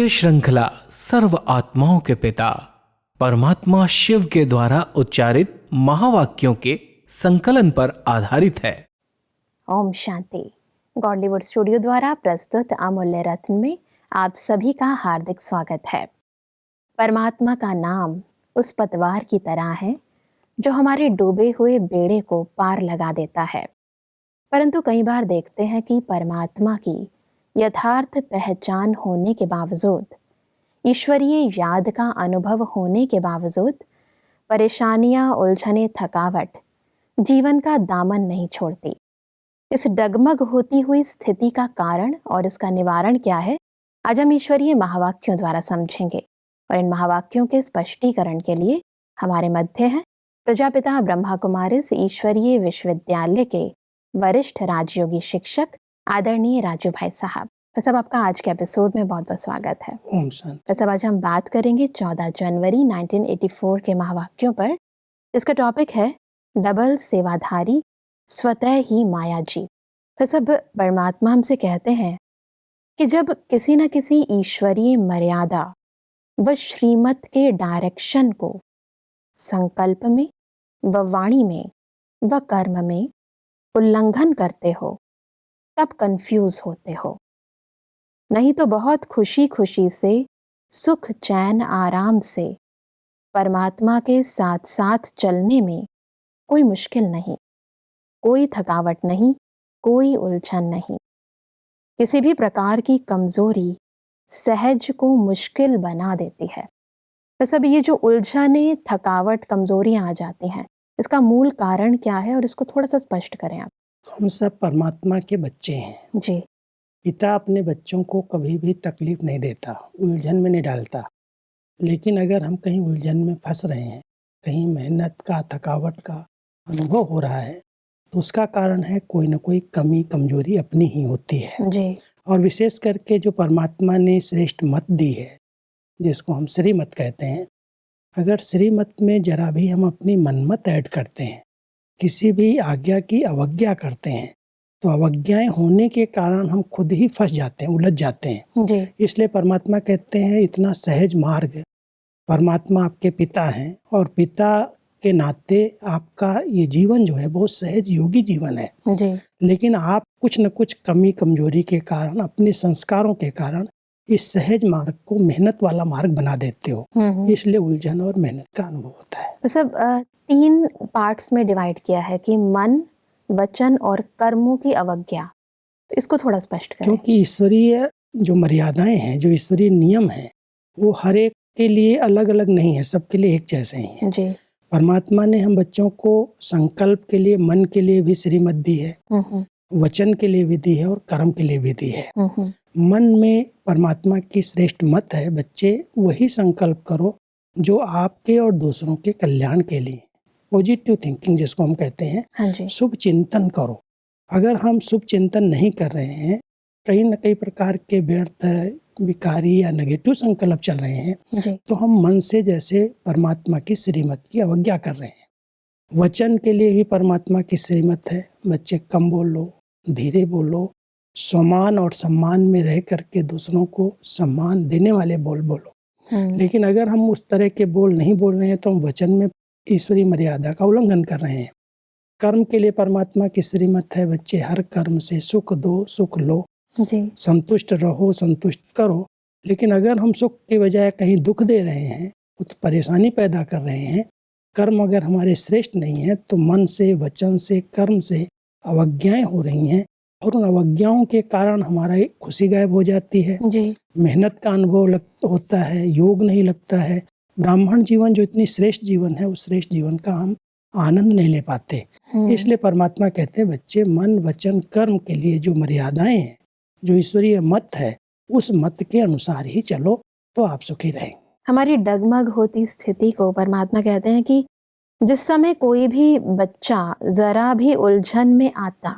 श्रृंखला सर्व आत्माओं के पिता परमात्मा शिव के द्वारा उच्चारित महावाक्यों के संकलन पर आधारित है। ओम शांति। गॉडलीवुड स्टूडियो द्वारा प्रस्तुत अमूल्य रत्न में आप सभी का हार्दिक स्वागत है। परमात्मा का नाम उस पतवार की तरह है जो हमारे डूबे हुए बेड़े को पार लगा देता है। परंतु कई बार देखते हैं कि परमात्मा की यथार्थ पहचान होने के बावजूद, ईश्वरीय याद का अनुभव होने के बावजूद, परेशानियां, उलझने, थकावट जीवन का दामन नहीं छोड़ती। इस डगमग होती हुई स्थिति का कारण और इसका निवारण क्या है, आज हम ईश्वरीय महावाक्यों द्वारा समझेंगे। और इन महावाक्यों के स्पष्टीकरण के लिए हमारे मध्य हैं प्रजापिता ब्रह्मा कुमारिस ईश्वरीय विश्वविद्यालय के वरिष्ठ राजयोगी शिक्षक आदरणीय राजू भाई साहब। तो सब आपका आज के एपिसोड में बहुत बहुत स्वागत है। ओम शांति। तो सब आज हम बात करेंगे 14 जनवरी 1984 के महावाक्यों पर, जिसका टॉपिक है डबल सेवाधारी स्वतः ही माया जी। तो सब परमात्मा हमसे कहते हैं कि जब किसी न किसी ईश्वरीय मर्यादा व श्रीमत के डायरेक्शन को संकल्प में व वाणी में व कर्म में उल्लंघन करते हो तब कंफ्यूज होते हो, नहीं तो बहुत खुशी खुशी से, सुख चैन आराम से परमात्मा के साथ साथ चलने में कोई मुश्किल नहीं, कोई थकावट नहीं, कोई उलझन नहीं। किसी भी प्रकार की कमजोरी सहज को मुश्किल बना देती है। तो सब ये जो उलझने, थकावट, कमजोरियां आ जाती हैं, इसका मूल कारण क्या है और इसको थोड़ा सा स्पष्ट करें आप। हम सब परमात्मा के बच्चे हैं जी। पिता अपने बच्चों को कभी भी तकलीफ नहीं देता, उलझन में नहीं डालता। लेकिन अगर हम कहीं उलझन में फंस रहे हैं, कहीं मेहनत का, थकावट का अनुभव हो रहा है, तो उसका कारण है कोई ना कोई कमी, कमजोरी अपनी ही होती है। जी। और विशेष करके जो परमात्मा ने श्रेष्ठ मत दी है, जिसको हम श्रीमत कहते हैं, अगर श्रीमत में जरा भी हम अपनी मनमत ऐड करते हैं, किसी भी आज्ञा की अवज्ञा करते हैं, तो अवज्ञाएं होने के कारण हम खुद ही फंस जाते हैं, उलझ जाते हैं। जी। इसलिए परमात्मा कहते हैं इतना सहज मार्ग, परमात्मा आपके पिता हैं और पिता के नाते आपका ये जीवन जो है बहुत सहज योगी जीवन है। जी। लेकिन आप कुछ न कुछ कमी, कमजोरी के कारण, अपने संस्कारों के कारण इस सहज मार्ग को मेहनत वाला मार्ग बना देते हो। इसलिए उलझन और मेहनत का अनुभव होता है। तो सब 3 पार्ट्स में डिवाइड किया है कि मन, वचन और कर्मों की अवज्ञा। तो इसको थोड़ा स्पष्ट करें। क्योंकि ईश्वरीय जो मर्यादाएं हैं, जो ईश्वरीय नियम हैं, वो हर एक के लिए अलग अलग नहीं है, सबके लिए एक जैसे ही हैं। जी। परमात्मा ने हम बच्चों को संकल्प के लिए, मन के लिए भी श्रीमत दी है, वचन के लिए भी दी है और कर्म के लिए भी दी है। मन में परमात्मा की श्रेष्ठ मत है, बच्चे वही संकल्प करो जो आपके और दूसरों के कल्याण के लिए, पॉजिटिव थिंकिंग जिसको हम कहते हैं। हाँ जी। शुभ चिंतन करो। अगर हम शुभ चिंतन नहीं कर रहे हैं, कहीं न कहीं प्रकार के व्यर्थ, विकारी या नेगेटिव संकल्प चल रहे हैं, तो हम मन से जैसे परमात्मा की श्रीमत की अवज्ञा कर रहे हैं। वचन के लिए भी परमात्मा की श्रीमत है, बच्चे कम बोलो, धीरे बोलो, सम्मान और सम्मान में रह करके दूसरों को सम्मान देने वाले बोल बोलो। लेकिन अगर हम उस तरह के बोल नहीं बोल रहे हैं तो हम वचन में ईश्वरीय मर्यादा का उल्लंघन कर रहे हैं। कर्म के लिए परमात्मा की श्रीमत है, बच्चे हर कर्म से सुख दो, सुख लो, जी। संतुष्ट रहो, संतुष्ट करो। लेकिन अगर हम सुख के बजाय कहीं दुख दे रहे हैं, कुछ परेशानी पैदा कर रहे हैं, कर्म अगर हमारे श्रेष्ठ नहीं है, तो मन से, वचन से, कर्म से अवज्ञाएं हो रही हैं और उन अवज्ञाओं के कारण हमारा खुशी गायब हो जाती है। जी। मेहनत का अनुभव होता है, योग नहीं लगता है। ब्राह्मण जीवन जो इतनी श्रेष्ठ जीवन है, उस श्रेष्ठ जीवन का हम आनंद नहीं ले पाते। इसलिए परमात्मा कहते हैं बच्चे मन, वचन, कर्म के लिए जो मर्यादाएं हैं, जो ईश्वरीय मत है, उस मत के अनुसार ही चलो तो आप सुखी रहेंगे। हमारी डगमग होती स्थिति को परमात्मा कहते हैं कि जिस समय कोई भी बच्चा जरा भी उलझन में आता,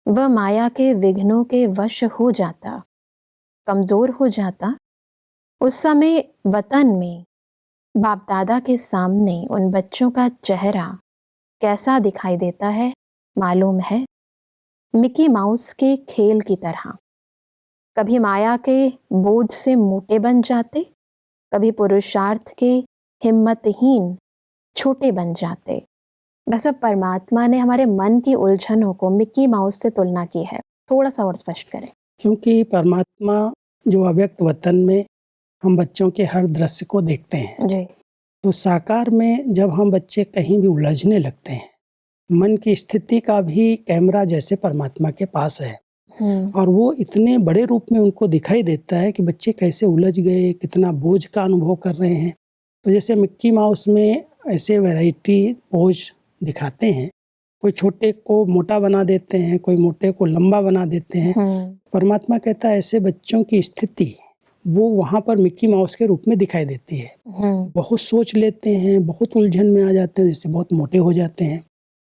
वह माया के विघ्नों के वश हो जाता, कमजोर हो जाता, उस समय वतन में बाप दादा के सामने उन बच्चों का चेहरा कैसा दिखाई देता है मालूम है? मिकी माउस के खेल की तरह। कभी माया के बोझ से मोटे बन जाते, कभी पुरुषार्थ के हिम्मतहीन छोटे बन जाते। बस अब परमात्मा ने हमारे मन की उलझनों को मिक्की माउस से तुलना की है। थोड़ा सा और स्पष्ट करें। क्योंकि परमात्मा जो अव्यक्त वतन में हम बच्चों के हर दृश्य को देखते हैं, जी। तो साकार में जब हम बच्चे कहीं भी उलझने लगते हैं, मन की स्थिति का भी कैमरा जैसे परमात्मा के पास है और वो इतने बड़े रूप में उनको दिखाई देता है कि बच्चे कैसे उलझ गए, कितना बोझ का अनुभव कर रहे हैं। तो जैसे मिक्की माउस में ऐसे वैरायटी पोज दिखाते हैं, कोई छोटे को मोटा बना देते हैं, कोई मोटे को लंबा बना देते हैं। परमात्मा कहता है ऐसे बच्चों की स्थिति वो वहाँ पर मिक्की माउस के रूप में दिखाई देती है। बहुत सोच लेते हैं, बहुत उलझन में आ जाते हैं, जैसे बहुत मोटे हो जाते हैं।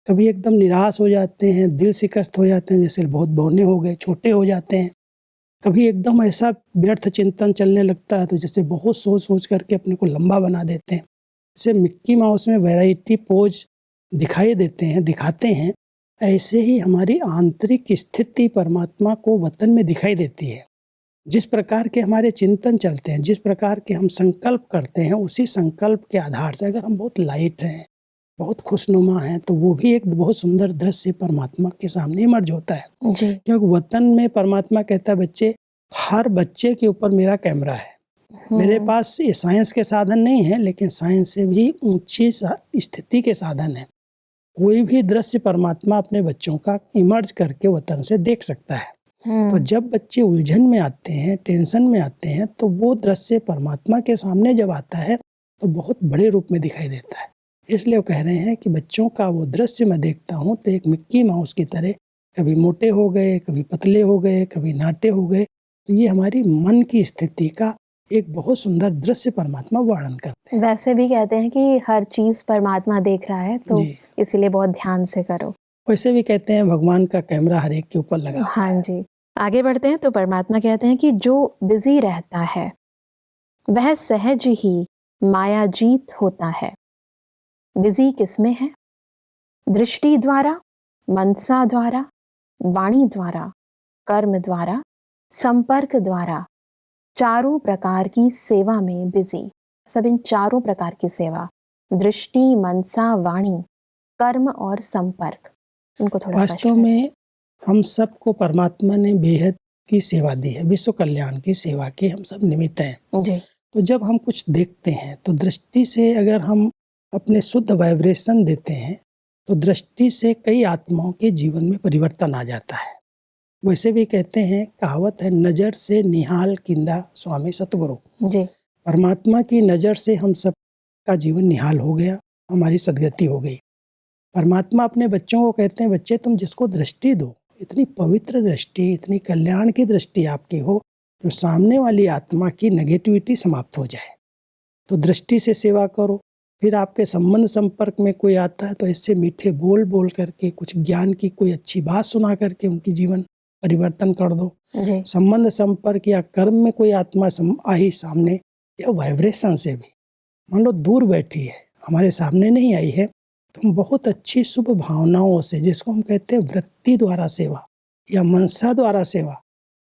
कभी एकदम निराश हो जाते हैं, दिल शिकस्त हो जाते हैं, जैसे बहुत बौने हो गए, छोटे हो जाते हैं। कभी एकदम ऐसा व्यर्थ चिंतन चलने लगता है तो जैसे बहुत सोच सोच करके अपने को लंबा बना देते हैं। जैसे मिक्की माउस में वैरायटी पोज दिखाई देते हैं, दिखाते हैं, ऐसे ही हमारी आंतरिक स्थिति परमात्मा को वतन में दिखाई देती है। जिस प्रकार के हमारे चिंतन चलते हैं, जिस प्रकार के हम संकल्प करते हैं, उसी संकल्प के आधार से अगर हम बहुत लाइट हैं, बहुत खुशनुमा हैं, तो वो भी एक बहुत सुंदर दृश्य परमात्मा के सामने इमर्ज होता है। क्योंकि वतन में परमात्मा कहता है बच्चे, हर बच्चे के ऊपर मेरा कैमरा है। मेरे पास ये साइंस के साधन नहीं है, लेकिन साइंस से भी ऊंची स्थिति के साधन है। कोई भी दृश्य परमात्मा अपने बच्चों का इमर्ज करके वतन से देख सकता है। तो जब बच्चे उलझन में आते हैं, टेंशन में आते हैं, तो वो दृश्य परमात्मा के सामने जब आता है तो बहुत बड़े रूप में दिखाई देता है। इसलिए वो कह रहे हैं कि बच्चों का वो दृश्य मैं देखता हूँ तो एक मिक्की माउस की तरह, कभी मोटे हो गए, कभी पतले हो गए, कभी नाटे हो गए। तो ये हमारी मन की स्थिति का एक बहुत सुंदर दृश्य परमात्मा वर्णन करते हैं। वैसे भी कहते हैं कि हर चीज परमात्मा देख रहा है, तो इसीलिए बहुत ध्यान से करो। वैसे भी कहते हैं भगवान का कैमरा हर एक के ऊपर लगा। हाँ जी। आगे बढ़ते हैं तो परमात्मा कहते हैं कि जो बिजी रहता है वह सहज ही मायाजीत होता है। बिजी किसमें है? दृष्टि द्वारा, मनसा द्वारा, वाणी द्वारा, कर्म द्वारा, संपर्क द्वारा, चारों प्रकार की सेवा में बिजी। सब इन चारों प्रकार की सेवा, दृष्टि, मनसा, वाणी, कर्म और संपर्क, इनको थोड़ा वास्तव में हम सबको परमात्मा ने बेहद की सेवा दी है। विश्व कल्याण की सेवा के हम सब निमित्त हैं जी। तो जब हम कुछ देखते हैं तो दृष्टि से अगर हम अपने शुद्ध वाइब्रेशन देते हैं तो दृष्टि से कई आत्माओं के जीवन में परिवर्तन आ जाता है। वैसे भी कहते हैं, कहावत है, नज़र से निहाल किंदा स्वामी सतगुरु जी। परमात्मा की नज़र से हम सब का जीवन निहाल हो गया, हमारी सदगति हो गई। परमात्मा अपने बच्चों को कहते हैं, बच्चे तुम जिसको दृष्टि दो, इतनी पवित्र दृष्टि, इतनी कल्याण की दृष्टि आपकी हो, जो सामने वाली आत्मा की नेगेटिविटी समाप्त हो जाए। तो दृष्टि से सेवा करो। फिर आपके संबंध संपर्क में कोई आता है तो इससे मीठे बोल बोल करके, कुछ ज्ञान की कोई अच्छी बात सुना करके उनकी जीवन परिवर्तन कर दो। संबंध संपर्क या कर्म में कोई आत्मा आई सामने, या वाइब्रेशन से भी, मान लो दूर बैठी है, हमारे सामने नहीं आई है, तो हम बहुत अच्छी शुभ भावनाओं से, जिसको हम कहते हैं वृत्ति द्वारा सेवा या मनसा द्वारा सेवा,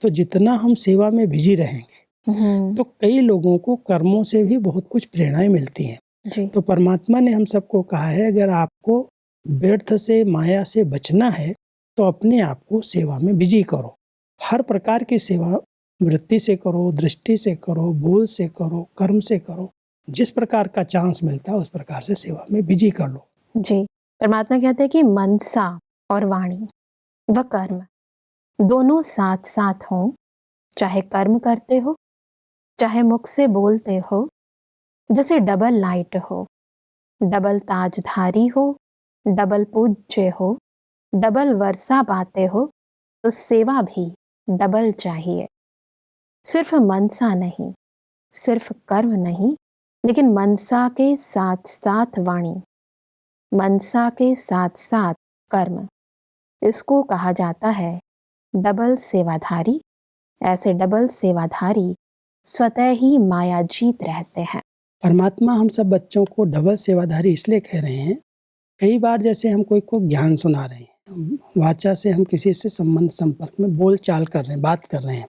तो जितना हम सेवा में बिजी रहेंगे तो कई लोगों को कर्मों से भी बहुत कुछ प्रेरणाएं मिलती हैं जी। तो परमात्मा ने हम सबको कहा है, अगर आपको व्यर्थ से, माया से बचना है तो अपने आप को सेवा में बिजी करो। हर प्रकार की सेवा वृत्ति से करो, दृष्टि से करो, बोल से करो, कर्म से करो। जिस प्रकार का चांस मिलता है उस प्रकार से सेवा में बिजी कर लो जी। परमात्मा कहते हैं कि मनसा और वाणी व कर्म दोनों साथ साथ हों, चाहे कर्म करते हो, चाहे मुख से बोलते हो, जैसे डबल लाइट हो, डबल ताजधारी हो, डबल पूज्य हो, डबल वर्षा पाते हो, तो सेवा भी डबल चाहिए। सिर्फ मनसा नहीं, सिर्फ कर्म नहीं, लेकिन मनसा के साथ साथ वाणी, मनसा के साथ साथ कर्म, इसको कहा जाता है डबल सेवाधारी। ऐसे डबल सेवाधारी स्वतः ही मायाजीत रहते हैं। परमात्मा हम सब बच्चों को डबल सेवाधारी इसलिए कह रहे हैं, कई बार जैसे हम कोई को ज्ञान सुना रहे हैं, वाचा से हम किसी से संबंध संपर्क में बोल चाल कर रहे हैं, बात कर रहे हैं,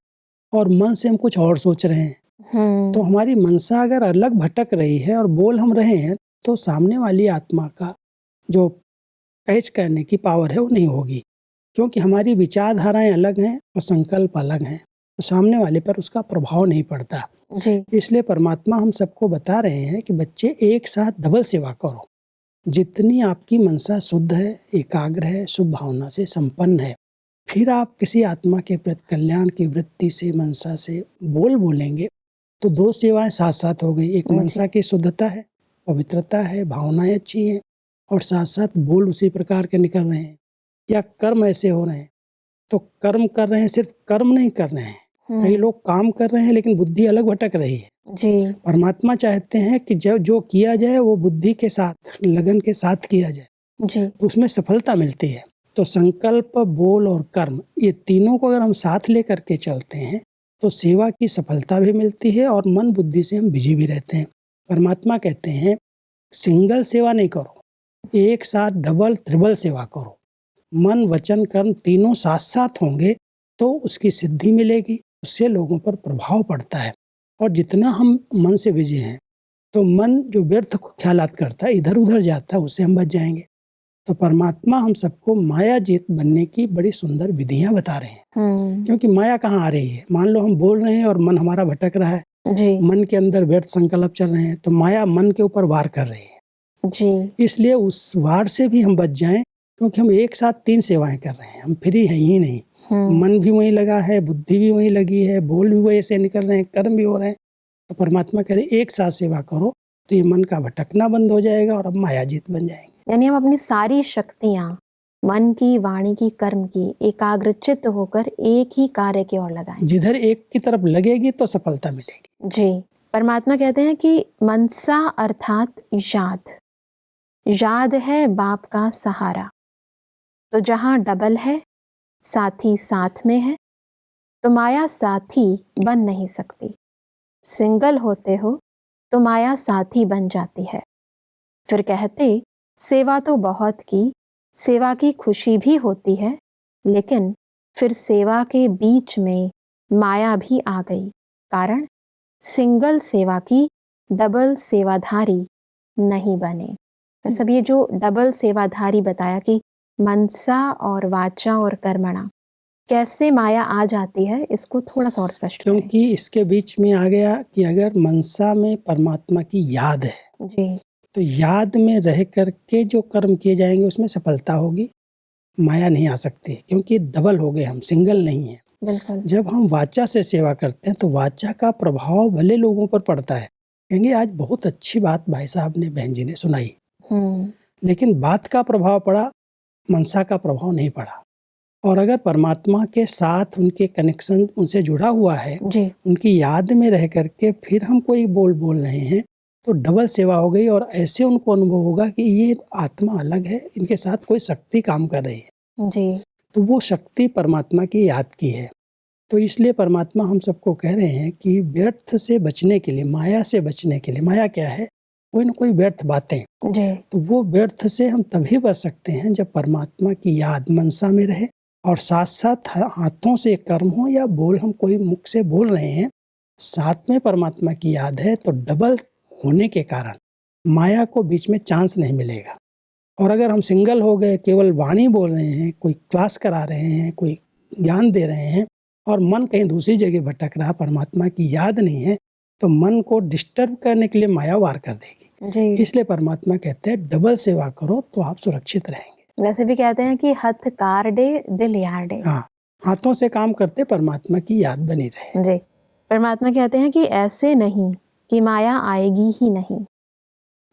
और मन से हम कुछ और सोच रहे हैं। तो हमारी मनसा अगर अलग भटक रही है और बोल हम रहे हैं, तो सामने वाली आत्मा का जो कैच करने की पावर है वो नहीं होगी, क्योंकि हमारी विचारधाराएं अलग हैं और संकल्प अलग हैं, तो सामने वाले पर उसका प्रभाव नहीं पड़ता जी। इसलिए परमात्मा हम सबको बता रहे हैं कि बच्चे एक साथ डबल सेवा करो। जितनी आपकी मनसा शुद्ध है, एकाग्र है, शुभ भावना से संपन्न है, फिर आप किसी आत्मा के प्रति कल्याण की वृत्ति से, मनसा से बोलेंगे तो दो सेवाएं साथ साथ हो गई। एक मनसा की शुद्धता है, पवित्रता है, भावनाएं अच्छी हैं, और साथ साथ बोल उसी प्रकार के निकल रहे हैं, या कर्म ऐसे हो रहे हैं। तो कर्म कर रहे हैं, सिर्फ कर्म नहीं कर रहे हैं, कई लोग काम कर रहे हैं लेकिन बुद्धि अलग भटक रही है जी। परमात्मा चाहते हैं कि जो किया जाए वो बुद्धि के साथ, लगन के साथ किया जाए जी। तो उसमें सफलता मिलती है। तो संकल्प, बोल और कर्म, ये तीनों को अगर हम साथ लेकर के चलते हैं तो सेवा की सफलता भी मिलती है और मन बुद्धि से हम बिजी भी रहते हैं। परमात्मा कहते हैं सिंगल सेवा नहीं करो, एक साथ डबल ट्रिपल सेवा करो। मन, वचन, कर्म तीनों साथ साथ होंगे तो उसकी सिद्धि मिलेगी, उससे लोगों पर प्रभाव पड़ता है। और जितना हम मन से बिजी हैं तो मन जो व्यर्थ ख्यालात करता है, इधर उधर जाता है, उससे हम बच जाएंगे। तो परमात्मा हम सबको माया जीत बनने की बड़ी सुंदर विधियां बता रहे हैं। क्योंकि माया कहाँ आ रही है, मान लो हम बोल रहे हैं और मन हमारा भटक रहा है जी। मन के अंदर व्यर्थ संकल्प चल रहे हैं, तो माया मन के ऊपर वार कर रही है जी। इसलिए उस वार से भी हम बच जाएं, क्योंकि हम एक साथ तीन सेवाएं कर रहे हैं, हम फ्री हैं ही नहीं। मन भी वहीं लगा है, बुद्धि भी वहीं लगी है, बोल भी वहीं से निकल रहे हैं, कर्म भी हो रहे हैं। तो परमात्मा कह रहे एक साथ सेवा करो तो ये मन का भटकना बंद हो जाएगा और अब माया जीत बन जाएंगे। यानी हम अपनी सारी शक्तियां, मन की, वाणी की, कर्म की, एकाग्रचित्त होकर एक ही कार्य की ओर लगाएं। जिधर एक की तरफ लगेगी तो सफलता मिलेगी। जी। परमात्मा कहते हैं कि मनसा अर्थात याद, याद है बाप का सहारा। तो जहां डबल है, साथी साथ में है, तो माया साथी बन नहीं सकती। सिंगल होते हो तो माया साथी बन जाती है। फिर कहते सेवा तो बहुत की, सेवा की खुशी भी होती है, लेकिन फिर सेवा के बीच में माया भी आ गई, कारण सिंगल सेवा की डबल सेवाधारी नहीं बने। सब ये जो डबल सेवाधारी बताया कि मनसा और वाचा और कर्मणा कैसे माया आ जाती है, इसको थोड़ा सा और स्पष्ट करें। क्योंकि इसके बीच में आ गया कि अगर मनसा में परमात्मा की याद है जी, तो याद में रह करके जो कर्म किए जाएंगे उसमें सफलता होगी, माया नहीं आ सकती, क्योंकि डबल हो गए, हम सिंगल नहीं है। बिल्कुल। जब हम वाचा से सेवा करते हैं तो वाचा का प्रभाव भले लोगों पर पड़ता है, कहेंगे आज बहुत अच्छी बात भाई साहब ने, बहन जी ने सुनाई, लेकिन बात का प्रभाव पड़ा, मनसा का प्रभाव नहीं पड़ा। और अगर परमात्मा के साथ उनके कनेक्शन उनसे जुड़ा हुआ है जी, उनकी याद में रह करके फिर हम कोई बोल रहे हैं तो डबल सेवा हो गई, और ऐसे उनको अनुभव होगा कि ये आत्मा अलग है, इनके साथ कोई शक्ति काम कर रही है। जी, तो वो शक्ति परमात्मा की याद की है। तो इसलिए परमात्मा हम सबको कह रहे हैं कि व्यर्थ से बचने के लिए, माया से बचने के लिए, माया क्या है, कोई ना कोई व्यर्थ बातें, जी, तो वो व्यर्थ से हम तभी बच सकते हैं जब परमात्मा की याद मनसा में रहे, और साथ साथ हाथों से कर्म हो या बोल, हम कोई मुख से बोल रहे हैं, साथ में परमात्मा की याद है, तो डबल होने के कारण माया को बीच में चांस नहीं मिलेगा। और अगर हम सिंगल हो गए, केवल वाणी बोल रहे हैं, कोई क्लास करा रहे हैं, कोई ज्ञान दे रहे हैं, और मन कहीं दूसरी जगह भटक रहा, परमात्मा की याद नहीं है, तो मन को डिस्टर्ब करने के लिए माया वार कर देगी। जी। इसलिए परमात्मा कहते हैं डबल सेवा करो तो आप सुरक्षित रहेंगे। वैसे भी कहते हैं कि हथ कारडे दिल यारडे। हाँ, हाथों से काम करते परमात्मा की याद बनी रहे। जी। परमात्मा कहते हैं कि ऐसे नहीं कि माया आएगी ही नहीं,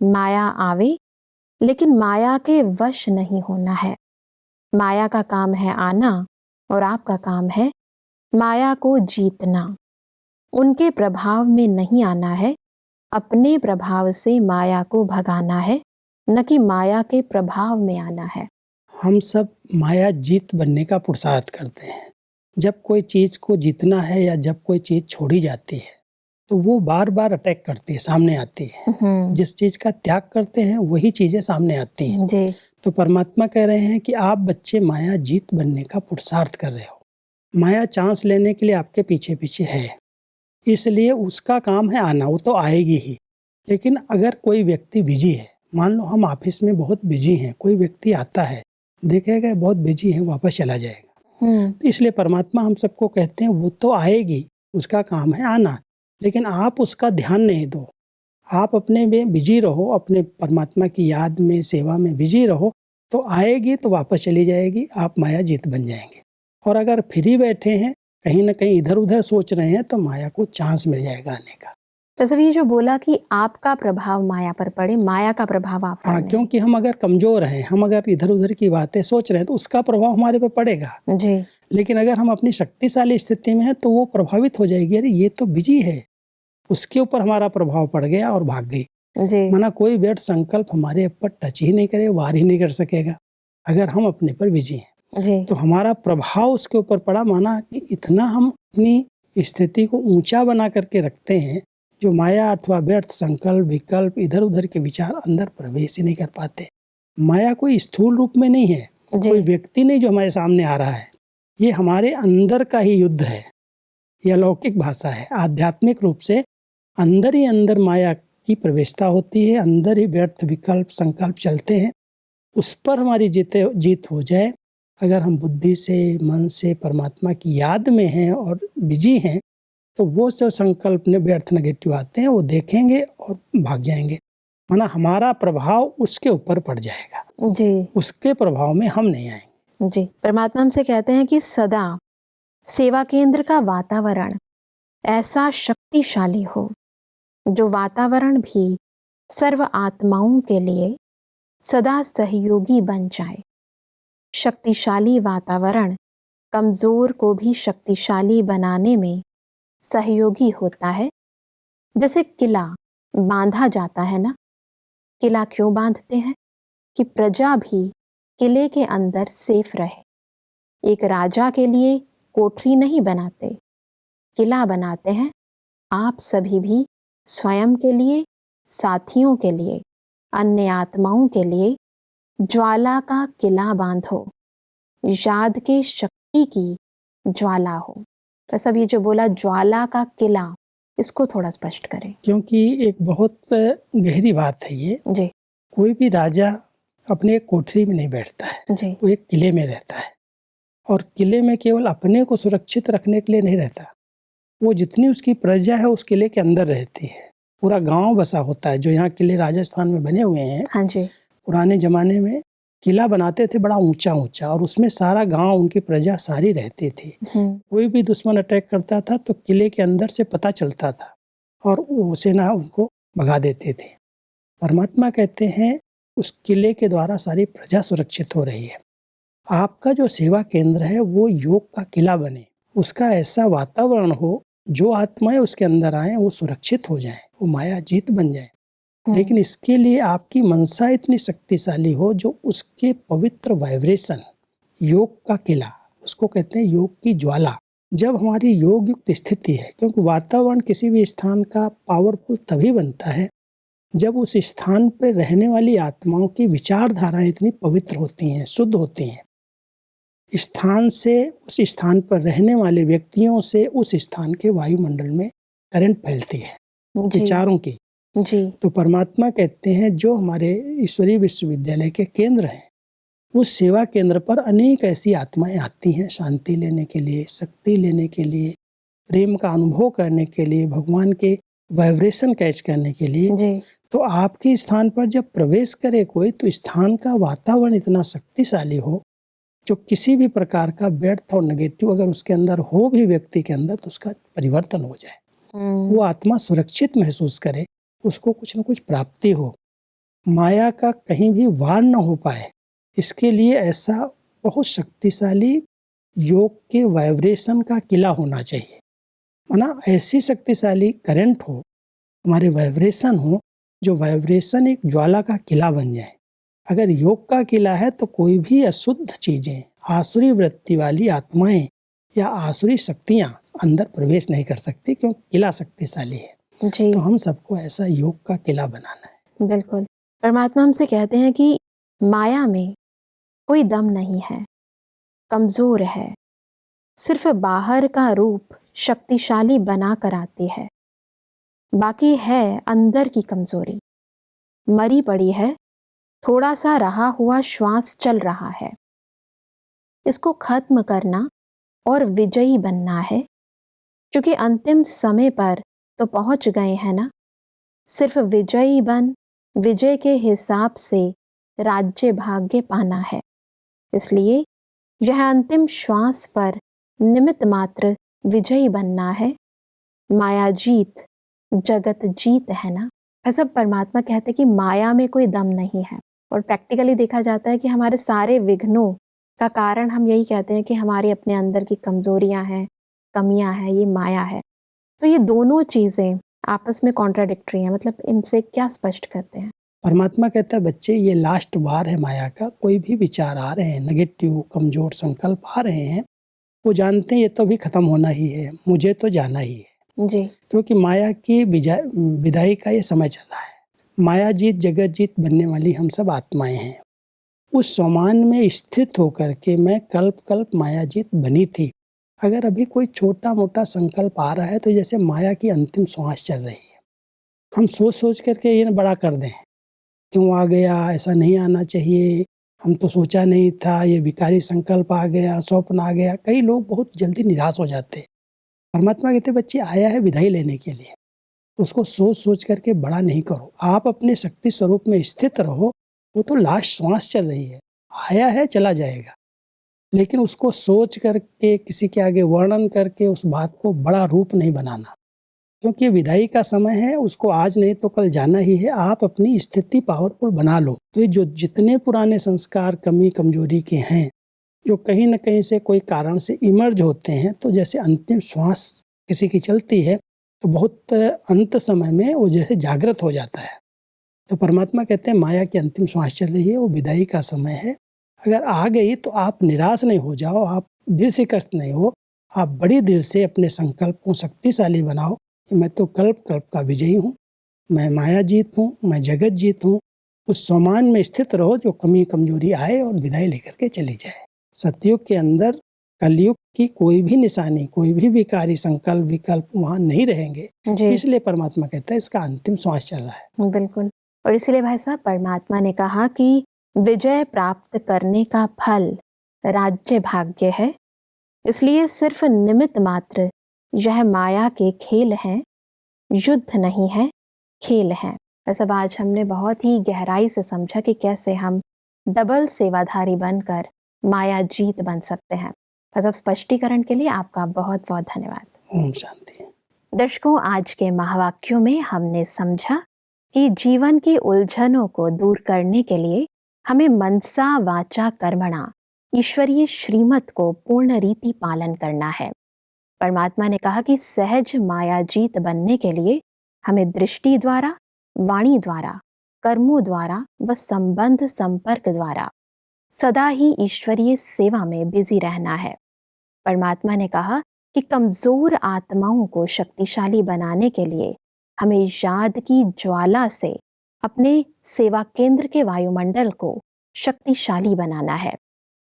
माया आवे लेकिन माया के वश नहीं होना है। माया का काम है आना और आपका काम है माया को जीतना। उनके प्रभाव में नहीं आना है, अपने प्रभाव से माया को भगाना है, न कि माया के प्रभाव में आना है। हम सब माया जीत बनने का पुरुषार्थ करते हैं। जब कोई चीज को जीतना है या जब कोई चीज छोड़ी जाती है तो वो बार बार अटैक करती है, सामने आती है। जिस चीज का त्याग करते हैं वही चीजें सामने आती हैं। जी। तो परमात्मा कह रहे हैं कि आप बच्चे माया जीत बनने का पुरुषार्थ कर रहे हो, माया चांस लेने के लिए आपके पीछे पीछे है, इसलिए उसका काम है आना, वो तो आएगी ही। लेकिन अगर कोई व्यक्ति बिजी है, मान लो हम ऑफिस में बहुत बिजी हैं, कोई व्यक्ति आता है, देखेगा बहुत बिजी है, वापस चला जाएगा। तो इसलिए परमात्मा हम सबको कहते हैं वो तो आएगी, उसका काम है आना, लेकिन आप उसका ध्यान नहीं दो, आप अपने में बिजी रहो, अपने परमात्मा की याद में, सेवा में बिजी रहो, तो आएगी तो वापस चली जाएगी, आप माया जीत बन जाएंगे। और अगर फ्री बैठे हैं, कहीं ना कहीं इधर उधर सोच रहे हैं, तो माया को चांस मिल जाएगा आने का। तो सब ये जो बोला कि आपका प्रभाव माया पर पड़े, माया का प्रभाव आप पर हाँ, नहीं। क्योंकि हम अगर कमजोर हैं, हम अगर इधर उधर की बातें सोच रहे हैं, तो उसका प्रभाव हमारे पे पड़ेगा जी। लेकिन अगर हम अपनी शक्तिशाली स्थिति में हैं, तो वो प्रभावित हो जाएगी, अरे ये तो बिजी है, उसके ऊपर हमारा प्रभाव पड़ गया और भाग गई। जी। माना कोई बैठ संकल्प हमारे ऊपर टच ही नहीं करे, वार ही नहीं कर सकेगा अगर हम अपने पर बिजी हैं। जी। तो हमारा प्रभाव उसके ऊपर पड़ा, माना कि इतना हम अपनी स्थिति को ऊंचा बना करके रखते हैं, जो माया अथवा व्यर्थ संकल्प, विकल्प, इधर उधर के विचार अंदर प्रवेश ही नहीं कर पाते। माया कोई स्थूल रूप में नहीं है, कोई व्यक्ति नहीं जो हमारे सामने आ रहा है, ये हमारे अंदर का ही युद्ध है। यह अलौकिक भाषा है। आध्यात्मिक रूप से अंदर ही अंदर माया की प्रवेशता होती है, अंदर ही व्यर्थ विकल्प संकल्प चलते हैं। उस पर हमारी जीत हो जाए, अगर हम बुद्धि से, मन से परमात्मा की याद में हैं और बिजी हैं, तो वो जो संकल्प ने व्यर्थ नेगेटिव आते हैं वो देखेंगे और भाग जाएंगे। माना हमारा प्रभाव उसके ऊपर पड़ जाएगा जी। उसके प्रभाव में हम नहीं आएंगे। जी। परमात्मा हमसे कहते हैं कि सदा सेवा केंद्र का वातावरण ऐसा शक्तिशाली हो, जो वातावरण भी सर्व आत्माओं के लिए सदा सहयोगी बन जाए। शक्तिशाली वातावरण कमजोर को भी शक्तिशाली बनाने में सहयोगी होता है। जैसे किला बांधा जाता है ना, किला क्यों बांधते हैं? कि प्रजा भी किले के अंदर सेफ रहे। एक राजा के लिए कोठरी नहीं बनाते, किला बनाते हैं। आप सभी भी स्वयं के लिए, साथियों के लिए, अन्य आत्माओं के लिए ज्वाला का किला बांधो, याद के शक्ति की ज्वाला हो। तो सब ये जो बोला ज्वाला का किला, इसको थोड़ा स्पष्ट करें। क्योंकि एक बहुत गहरी बात है ये। जी। कोई भी राजा अपने एक कोठरी में नहीं बैठता है जी। वो एक किले में रहता है, और किले में केवल अपने को सुरक्षित रखने के लिए नहीं रहता, वो जितनी उसकी प्रजा है उस किले के अंदर रहती है। पूरा गांव बसा होता है, जो यहाँ किले राजस्थान में बने हुए हैं। हाँ जी। पुराने जमाने में किला बनाते थे बड़ा ऊंचा ऊंचा, और उसमें सारा गांव, उनकी प्रजा सारी रहती थी। कोई भी दुश्मन अटैक करता था तो किले के अंदर से पता चलता था और वो सेना उनको भगा देते थे। परमात्मा कहते हैं उस किले के द्वारा सारी प्रजा सुरक्षित हो रही है। आपका जो सेवा केंद्र है वो योग का किला बने, उसका ऐसा वातावरण हो जो आत्माएं उसके अंदर आए वो सुरक्षित हो जाए, वो माया जीत बन जाए। लेकिन इसके लिए आपकी मनसा इतनी शक्तिशाली हो जो उसके पवित्र वाइब्रेशन, योग का किला, उसको कहते हैं योग की ज्वाला। जब हमारी योग युक्त स्थिति है, क्योंकि वातावरण किसी भी स्थान का पावरफुल तभी बनता है जब उस स्थान पर रहने वाली आत्माओं की विचारधाराएं इतनी पवित्र होती हैं, शुद्ध होती हैं। स्थान से, उस स्थान पर रहने वाले व्यक्तियों से उस स्थान के वायुमंडल में करंट फैलती है विचारों की। जी। तो परमात्मा कहते हैं जो हमारे ईश्वरीय विश्वविद्यालय के केंद्र हैं, उस सेवा केंद्र पर अनेक ऐसी आत्माएं आती हैं शांति लेने के लिए, शक्ति लेने के लिए, प्रेम का अनुभव करने के लिए, भगवान के वाइब्रेशन कैच करने के लिए। जी। तो आपके स्थान पर जब प्रवेश करे कोई, तो स्थान का वातावरण इतना शक्तिशाली हो जो किसी भी प्रकार का व्यर्थ और नेगेटिव अगर उसके अंदर हो भी व्यक्ति के अंदर, तो उसका परिवर्तन हो जाए, वो आत्मा सुरक्षित महसूस करे, उसको कुछ न कुछ प्राप्ति हो, माया का कहीं भी वार न हो पाए। इसके लिए ऐसा बहुत शक्तिशाली योग के वाइब्रेशन का किला होना चाहिए। माना ऐसी शक्तिशाली करंट हो, हमारे वाइब्रेशन हो, जो वाइब्रेशन एक ज्वाला का किला बन जाए। अगर योग का किला है तो कोई भी अशुद्ध चीजें, आसुरी वृत्ति वाली आत्माएं या आसुरी शक्तियां अंदर प्रवेश नहीं कर सकती, क्योंकि किला शक्तिशाली है। जी। तो हम सबको ऐसा योग का किला बनाना है। बिल्कुल। परमात्मा हमसे कहते हैं कि माया में कोई दम नहीं है, कमजोर है, सिर्फ बाहर का रूप शक्तिशाली बना कर आती है, बाकी है अंदर की कमजोरी। मरी पड़ी है, थोड़ा सा रहा हुआ श्वास चल रहा है। इसको खत्म करना और विजयी बनना है, क्योंकि अंतिम समय पर तो पहुंच गए हैं ना। सिर्फ विजयी बन विजय के हिसाब से राज्य भाग्य पाना है। इसलिए यह अंतिम श्वास पर निमित्त मात्र विजयी बनना है। माया जीत जगत जीत है ना। ऐसा परमात्मा कहते कि माया में कोई दम नहीं है, और प्रैक्टिकली देखा जाता है कि हमारे सारे विघ्नों का कारण हम यही कहते हैं कि हमारे अपने अंदर की कमजोरियां हैं, कमियां हैं, ये माया है। तो ये दोनों चीजें आपस में कॉन्ट्राडिक्टरी हैं। मतलब इनसे क्या स्पष्ट करते हैं? परमात्मा कहता है बच्चे, ये लास्ट वार है माया का। कोई भी विचार आ रहे हैं, नेगेटिव कमजोर संकल्प आ रहे हैं, वो जानते हैं ये तो भी खत्म होना ही है, मुझे तो जाना ही है जी। क्योंकि माया की विदाई का ये समय चला है। माया जीत जगत जीत बनने वाली हम सब आत्माएं हैं। उस समान में स्थित होकर के मैं कल्प कल्प माया जीत बनी थी। अगर अभी कोई छोटा मोटा संकल्प आ रहा है तो जैसे माया की अंतिम श्वास चल रही है, हम सोच सोच करके ये बड़ा कर दें, क्यों आ गया, ऐसा नहीं आना चाहिए, हम तो सोचा नहीं था, ये विकारी संकल्प आ गया, स्वप्न आ गया। कई लोग बहुत जल्दी निराश हो जाते। परमात्मा कहते बच्चे आया है विदाई लेने के लिए, उसको सोच सोच करके बड़ा नहीं करो। आप अपने शक्ति स्वरूप में स्थित रहो। वो तो लास्ट श्वास चल रही है, आया है चला जाएगा, लेकिन उसको सोच करके किसी के आगे वर्णन करके उस बात को बड़ा रूप नहीं बनाना, क्योंकि विदाई का समय है, उसको आज नहीं तो कल जाना ही है। आप अपनी स्थिति पावरफुल बना लो। तो ये जो जितने पुराने संस्कार कमी कमजोरी के हैं, जो कहीं न कहीं से कोई कारण से इमर्ज होते हैं, तो जैसे अंतिम श्वास किसी की चलती है तो बहुत अंत समय में वो जैसे जागृत हो जाता है। तो परमात्मा कहते हैं माया की अंतिम श्वास चल रही है, वो विदाई का समय है। अगर आ गई तो आप निराश नहीं हो जाओ, आप दिल से कष्ट नहीं हो, आप बड़ी दिल से अपने संकल्प को शक्तिशाली बनाओ कि मैं तो कल्प कल्प का विजयी हूँ, मैं माया जीत हूँ, मैं जगत जीत हूँ। उस समान में स्थित रहो, जो कमी कमजोरी आए और विदाई लेकर के चली जाए। सतयुग के अंदर कलयुग की कोई भी निशानी, कोई भी विकारी संकल्प विकल्प वहाँ नहीं रहेंगे। इसलिए परमात्मा कहता है इसका अंतिम श्वास चल रहा है। बिल्कुल। और इसीलिए भाई साहब परमात्मा ने कहा कि विजय प्राप्त करने का फल राज्य भाग्य है। इसलिए सिर्फ निमित्त मात्र यह माया के खेल हैं, युद्ध नहीं है, खेल है। वैसे आज हमने बहुत ही गहराई से समझा कि कैसे हम डबल सेवाधारी बनकर माया जीत बन सकते हैं। मतलब स्पष्टीकरण के लिए आपका बहुत बहुत धन्यवाद। ओम शांति। दर्शकों, आज के महावाक्यों में हमने समझा कि जीवन की उलझनों को दूर करने के लिए हमें मनसा वाचा कर्मणा ईश्वरीय श्रीमत को पूर्ण रीति पालन करना है। परमात्मा ने कहा कि सहज माया जीत बनने के लिए हमें दृष्टि द्वारा, वाणी द्वारा, कर्मों द्वारा व संबंध संपर्क द्वारा सदा ही ईश्वरीय सेवा में बिजी रहना है। परमात्मा ने कहा कि कमजोर आत्माओं को शक्तिशाली बनाने के लिए हमें याद की ज्वाला से अपने सेवा केंद्र के वायुमंडल को शक्तिशाली बनाना है।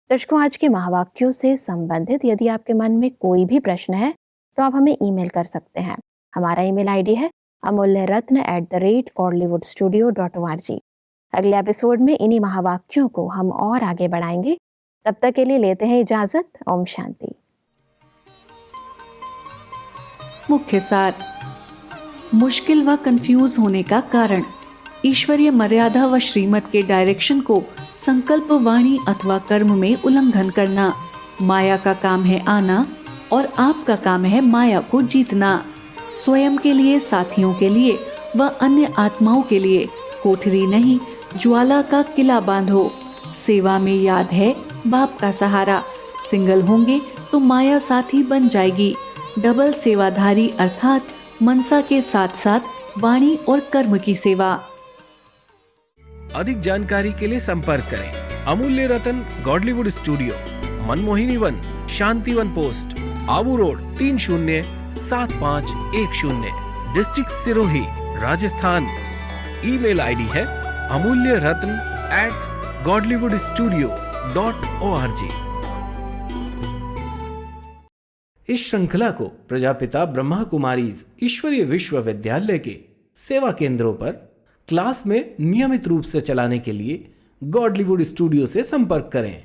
दर्शकों, आज के महावाक्यों से संबंधित यदि आपके मन में कोई भी प्रश्न है तो आप हमें ईमेल कर सकते हैं। हमारा ईमेल आईडी है amulyaratna@kollywoodstudio.org। अगले एपिसोड में इन्हीं महावाक्यों को हम और आगे बढ़ाएंगे। तब तक के लिए लेते हैं इजाजत। ओम शांति। मुख्य सार: मुश्किल व कंफ्यूज होने का कारण ईश्वरीय मर्यादा व श्रीमत के डायरेक्शन को संकल्प, वाणी अथवा कर्म में उल्लंघन करना। माया का काम है आना और आपका काम है माया को जीतना। स्वयं के लिए, साथियों के लिए व अन्य आत्माओं के लिए कोठरी नहीं, ज्वाला का किला बांधो। सेवा में याद है बाप का सहारा। सिंगल होंगे तो माया साथी बन जाएगी। डबल सेवाधारी अर्थात मनसा के साथ साथ वाणी और कर्म की सेवा। अधिक जानकारी के लिए संपर्क करें Amulya Ratan Godlywood studio, Manmohini Van, Shantivan post, Abu road 307510, district Sirohi, Rajasthan. Email ID है amulyaratn@godlywoodstudio.org। इस श्रृंखला को प्रजापिता ब्रह्मा कुमारीज ईश्वरीय विश्वविद्यालय के सेवा केंद्रों पर क्लास में नियमित रूप से चलाने के लिए गॉडलीवुड स्टूडियो से संपर्क करें।